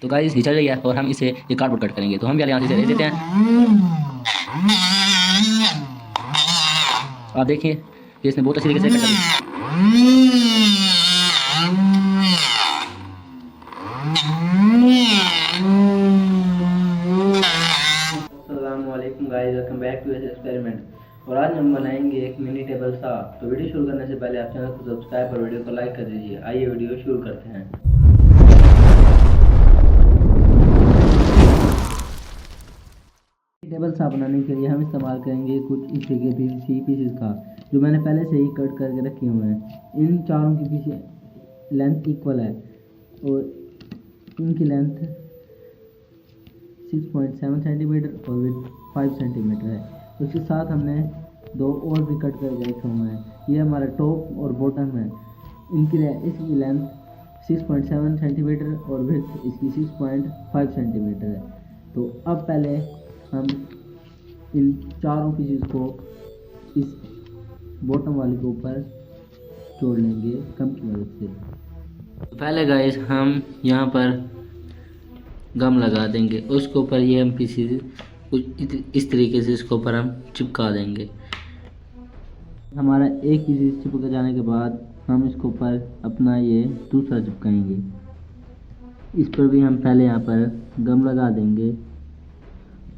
तो गाइस ये चल रही है और हम इसे ये कार्डबोर्ड कट करेंगे। तो हम पहले यहाँ से देते हैं। आप देखिए ये इसने बहुत अच्छी तरीके से कट कर अस्सलामुअलैकुम guys, welcome back to S experiment. और आज हम बनाएंगे एक मिनी टेबल सा। तो वीडियो शुरू करने से पहले आप चैनल को सब्सक्राइब और वीडियो को लाइक कर दीजिए। आइए वीडियो शुरू करते हैं। टेबल सा बनाने के लिए हम इस्तेमाल करेंगे कुछ इस तरीके के पीसेस का, जो मैंने पहले से ही कट करके रखे हुए हैं। इन चारों की पीस लेंथ इक्वल है और इनकी लेंथ 6.7 सेंटीमीटर और विड्थ 5 सेंटीमीटर है। उसके साथ हमने दो और भी कट करके रखे हुए हैं। ये हमारा टॉप और बॉटम है। इसकी लेंथ 6.7 सेंटीमीटर और विड्थ इसकी 6.5 सेंटीमीटर है। तो अब पहले हम इन चारों पीसेस को इस बॉटम वाले के ऊपर जोड़ लेंगे गम की मदद से। पहले गाइस हम यहाँ पर गम लगा देंगे, उसके ऊपर ये हम पीसेस कुछ इस तरीके से इसके ऊपर हम चिपका देंगे। हमारा एक पीस चिपक जाने के बाद हम इसके ऊपर अपना ये दूसरा चिपकाएंगे। इस पर भी हम पहले यहाँ पर गम लगा देंगे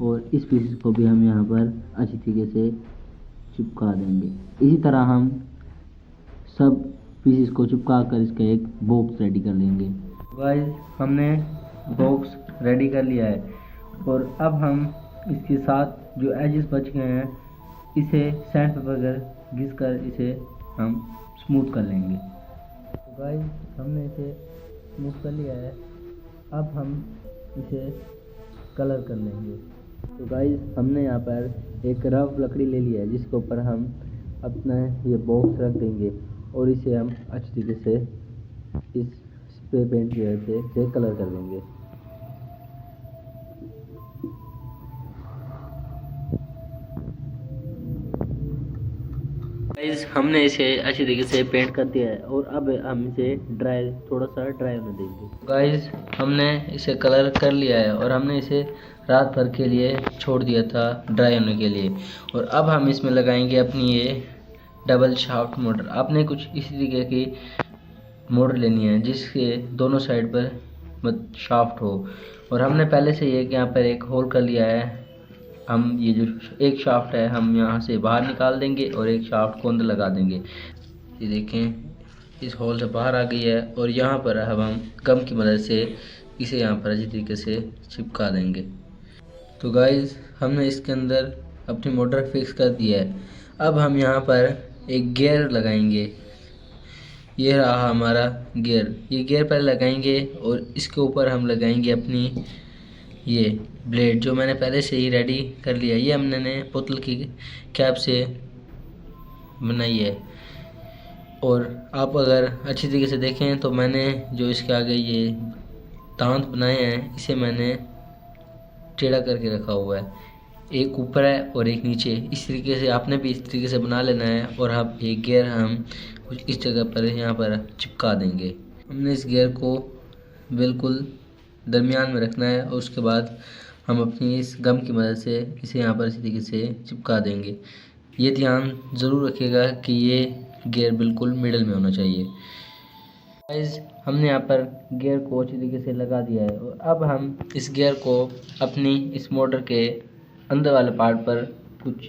और इस पीस को भी हम यहाँ पर अच्छी तरीके से चिपका देंगे। इसी तरह हम सब पीसेस को चिपका कर इसका एक बॉक्स रेडी कर लेंगे। गाइस हमने बॉक्स रेडी कर लिया है और अब हम इसके साथ जो एजेस बच गए हैं इसे सैंड पेपर कर घिस कर इसे हम स्मूथ कर लेंगे। तो गाइस हमने इसे स्मूथ कर लिया है। अब हम इसे कलर कर लेंगे। तो गाइस हमने यहाँ पर एक रफ लकड़ी ले लिया है जिसके ऊपर हम अपना ये बॉक्स रख देंगे और इसे हम अच्छी तरीके से इस स्प्रे पेंट की वजह से कलर कर देंगे। गाइस हमने इसे अच्छी तरीके से पेंट कर दिया है और अब हम इसे थोड़ा सा ड्राई होने देंगे। गाइस हमने इसे कलर कर लिया है और हमने इसे रात भर के लिए छोड़ दिया था ड्राई होने के लिए। और अब हम इसमें लगाएंगे अपनी ये डबल शाफ्ट मोटर। आपने कुछ इसी तरीके की मोटर लेनी है जिसके दोनों साइड पर शाफ्ट हो। और हमने पहले से ये यहाँ पर एक होल कर लिया है। हम ये जो एक शाफ्ट है हम यहाँ से बाहर निकाल देंगे और एक शाफ्ट को अंदर लगा देंगे। ये देखें इस होल से बाहर आ गई है और यहाँ पर अब हम गम की मदद से इसे यहाँ पर अच्छी तरीके से चिपका देंगे। तो गाइस हमने इसके अंदर अपनी मोटर फिक्स कर दी है। अब हम यहाँ पर एक गियर लगाएंगे। ये रहा हमारा गियर। ये गियर पहले लगाएंगे और इसके ऊपर हम लगाएंगे अपनी ये ब्लेड जो मैंने पहले से ही रेडी कर लिया। ये हमने बोतल की कैप से बनाई है। और आप अगर अच्छी तरीके से देखें तो मैंने जो इसके आगे ये दांत बनाए हैं इसे मैंने टेढ़ा करके रखा हुआ है। एक ऊपर है और एक नीचे। इस तरीके से आपने भी इस तरीके से बना लेना है। और अब ये गियर हम कुछ इस जगह पर यहाँ पर चिपका देंगे। हमने इस गियर को बिल्कुल दरमियान में रखना है और उसके बाद हम अपनी इस गम की मदद से इसे यहाँ पर इसी तरीके से चिपका देंगे। ये ध्यान ज़रूर रखिएगा कि ये गियर बिल्कुल मिडल में होना चाहिए। गाइस हमने यहाँ पर गियर को अच्छी तरीके से लगा दिया है और अब हम इस गियर को अपनी इस मोटर के अंदर वाले पार्ट पर कुछ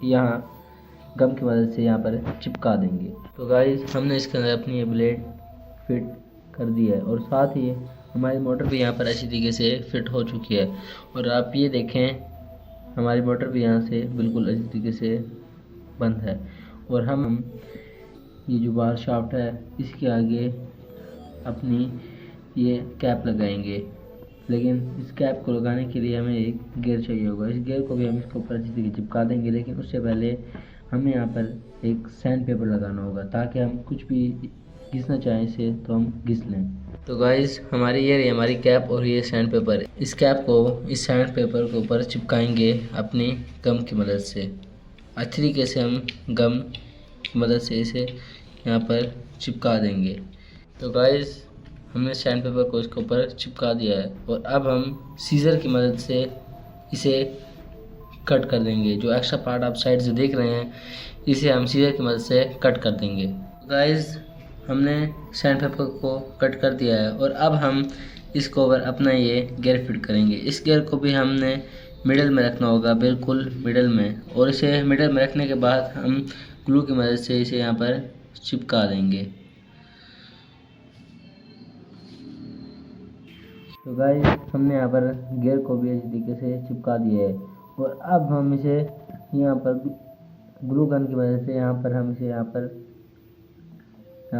यहाँ गम की मदद से यहाँ पर चिपका देंगे। तो गाइस हमने इसके अंदर अपनी ये ब्लेड फिट कर दी है और साथ ही हमारी मोटर भी यहाँ पर अच्छी तरीके से फिट हो चुकी है। और आप ये देखें हमारी मोटर भी यहाँ से बिल्कुल अच्छी तरीके से बंद है। और हम ये जो बाहर शाफ्ट है इसके आगे अपनी ये कैप लगाएंगे। लेकिन इस कैप को लगाने के लिए हमें एक गियर चाहिए होगा। इस गियर को भी हम इसके ऊपर अच्छी तरीके चिपका देंगे। लेकिन उससे पहले हमें यहाँ पर एक सैंड पेपर लगाना होगा ताकि हम कुछ भी घिसना चाहें इसे तो हम घिस लें। तो गाइस हमारी ये रही हमारी कैप और ये सैंड पेपर। इस कैप को इस सैंड पेपर के ऊपर चिपकाएंगे अपनी गम की मदद से। अच्छी तरीके से हम गम की मदद से इसे यहाँ पर चिपका देंगे। तो गाइस हमने सैंड पेपर को इसके ऊपर चिपका दिया है और अब हम सीज़र की मदद से इसे कट कर देंगे। जो एक्स्ट्रा पार्ट आप साइड से देख रहे हैं इसे हम सीज़र की मदद से कट कर देंगे। गाइस हमने सैंड पेपर को कट कर दिया है और अब हम इसके ऊपर अपना ये गियर फिट करेंगे। इस गियर को भी हमने मिडल में रखना होगा, बिल्कुल मिडल में, और इसे मिडल में रखने के बाद हम ग्लू की मदद से इसे यहाँ पर चिपका देंगे। तो गाइस हमने यहाँ पर गियर को भी इसी तरीके से चिपका दिया है और अब हम इसे यहाँ पर ग्लू गन की मदद से हम इसे यहाँ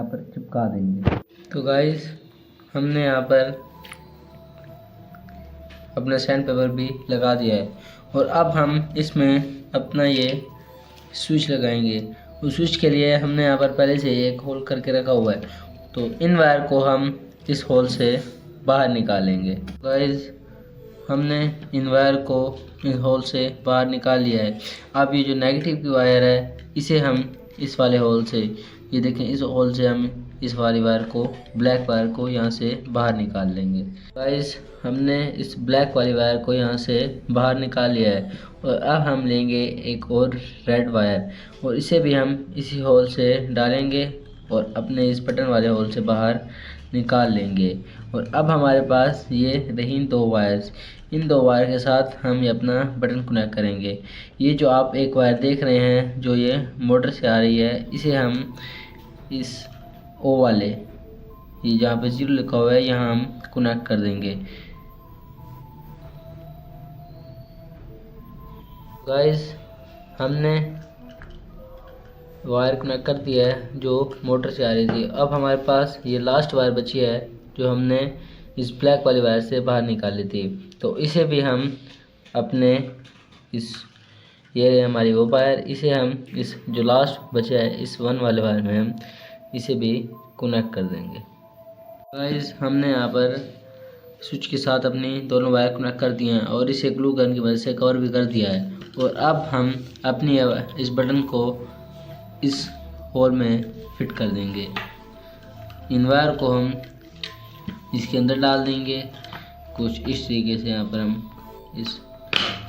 पर चिपका देंगे। तो गाइस हमने यहाँ पर अपना सैंड पेपर भी लगा दिया है और अब हम इसमें अपना ये स्विच लगाएंगे। उस स्विच के लिए हमने यहाँ पर पहले से एक होल करके रखा हुआ है, तो इन वायर को हम इस होल से बाहर निकालेंगे। गाइस हमने इन वायर को इस होल से बाहर निकाल लिया है। अब ये जो नेगेटिव की वायर है इसे हम इस वाले होल से, ये देखें, इस होल से हम इस वाली वायर को, ब्लैक वायर को यहाँ से बाहर निकाल लेंगे। गाइस हमने इस ब्लैक वाली वायर को यहाँ से बाहर निकाल लिया है और अब हम लेंगे एक और रेड वायर और इसे भी हम इसी होल से डालेंगे और अपने इस बटन वाले होल से बाहर निकाल लेंगे। और अब हमारे पास ये रही 2 वायर्स। इन 2 वायर के साथ हम ये अपना बटन कनेक्ट करेंगे। ये जो आप एक वायर देख रहे हैं जो ये मोटर से आ रही है, इसे हम इस ओ वाले, ये जहाँ पे 0 लिखा हुआ है, यहाँ हम कनेक्ट कर देंगे। गाइस हमने वायर कनेक्ट कर दिया है जो मोटर से आ रही थी। अब हमारे पास ये लास्ट वायर बची है जो हमने इस ब्लैक वाली वायर से बाहर निकाली थी, तो इसे भी हम अपने इस, ये हमारी वो वायर, इसे हम इस जो लास्ट बचा है इस 1 वाले वायर में हम इसे भी कनेक्ट कर देंगे। गाइस हमने यहाँ पर स्विच के साथ अपनी दोनों वायर कनेक्ट कर दिए हैं और इसे ग्लू गन की वजह से कवर भी कर दिया है और अब हम अपनी इस बटन को इस होल में फिट कर देंगे। इन वायर को हम इसके अंदर डाल देंगे कुछ इस तरीके से, यहाँ पर हम इस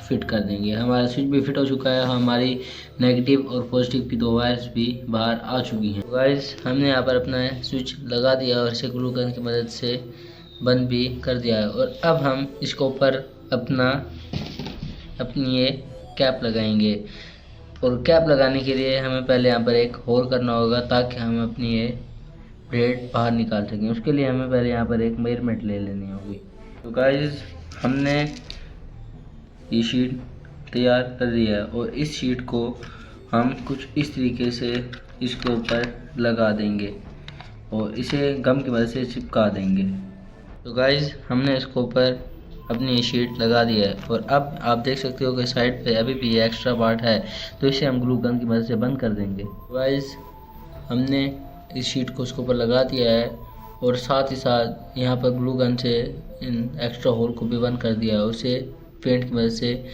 फिट कर देंगे। हमारा स्विच भी फिट हो चुका है, हमारी नेगेटिव और पॉजिटिव की 2 वायर्स भी बाहर आ चुकी हैं। गाइस हमने यहाँ पर अपना स्विच लगा दिया और इसे ग्लू गन की मदद से बंद भी कर दिया है और अब हम इसके ऊपर अपनी ये कैप लगाएंगे। और कैप लगाने के लिए हमें पहले यहाँ पर एक होल करना होगा ताकि हम अपनी ये ब्लेड बाहर निकाल सकें। उसके लिए हमें पहले यहाँ पर एक मेजरमेंट ले लेनी होगी। तो गाइस हमने ये शीट तैयार कर दिया है और इस शीट को हम कुछ इस तरीके से इसके ऊपर लगा देंगे और इसे गम की मदद से चिपका देंगे। तो गाइस हमने इसके ऊपर अपनी ये शीट लगा दिया है और अब आप देख सकते हो कि साइड पे अभी भी एक्स्ट्रा पार्ट है, तो इसे हम ग्लू गन की मदद से बंद कर देंगे। गाइस हमने इस शीट को उसके ऊपर लगा दिया है और साथ ही साथ यहाँ पर ग्लू गन से इन एक्स्ट्रा होल को भी बंद कर दिया है। उसे पेंट की मदद से,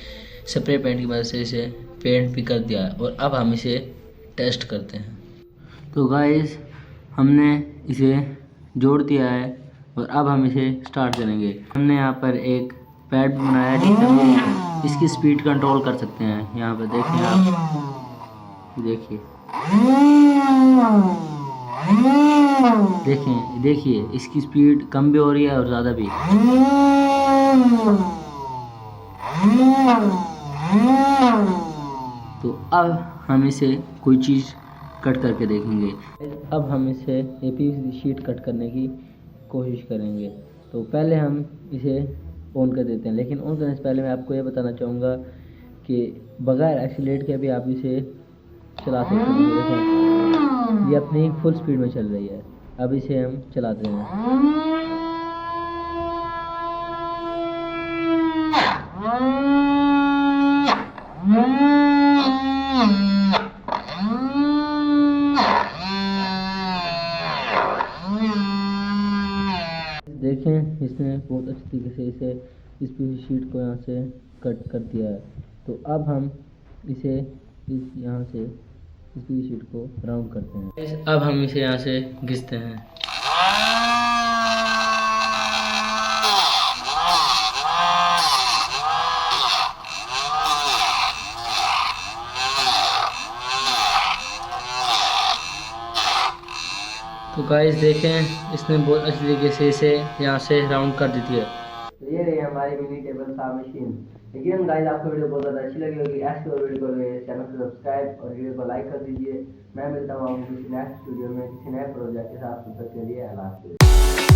स्प्रे पेंट की मदद से इसे पेंट भी कर दिया है और अब हम इसे टेस्ट करते हैं। तो गाइस हमने इसे जोड़ दिया है और अब हम इसे स्टार्ट करेंगे। हमने यहाँ पर एक पैड बनाया है जिससे हम इसकी स्पीड कंट्रोल कर सकते हैं। यहाँ पर देखें आप, देखिए इसकी स्पीड कम भी हो रही है और ज़्यादा भी। तो अब हम इसे कोई चीज़ कट करके देखेंगे। अब हम इसे पीवीसी शीट कट करने की कोशिश करेंगे। तो पहले हम इसे ऑन कर देते हैं, लेकिन ऑन करने से पहले मैं आपको ये बताना चाहूँगा कि बगैर एक्सीलेट के भी आप इसे चला सकते हैं। देखें ये अपनी फुल स्पीड में चल रही है। अब इसे हम चलाते हैं। देखें इसने बहुत अच्छी तरीके से इस पीवीसी शीट को यहाँ से कट कर दिया है। तो अब हम इसे यहाँ से इस पीवीसी शीट को राउंड करते हैं। अब हम इसे यहाँ से घिसते हैं। तो गाइस देखें इसने बहुत अच्छी तरीके से इसे यहाँ से राउंड कर दी है। तो ये रही हमारी मिनी टेबल सा मशीन। लेकिन गाइस आपको वीडियो बहुत ज़्यादा अच्छी लगी होगी, ऐसी और वीडियो को चैनल को सब्सक्राइब और वीडियो को लाइक कर दीजिए। मैं मिलता हूँ आपको किसी नेक्स्ट वीडियो में किसी नए प्रोजेक्ट के साथ, तब तक के लिए अल्लाह हाफ़िज़।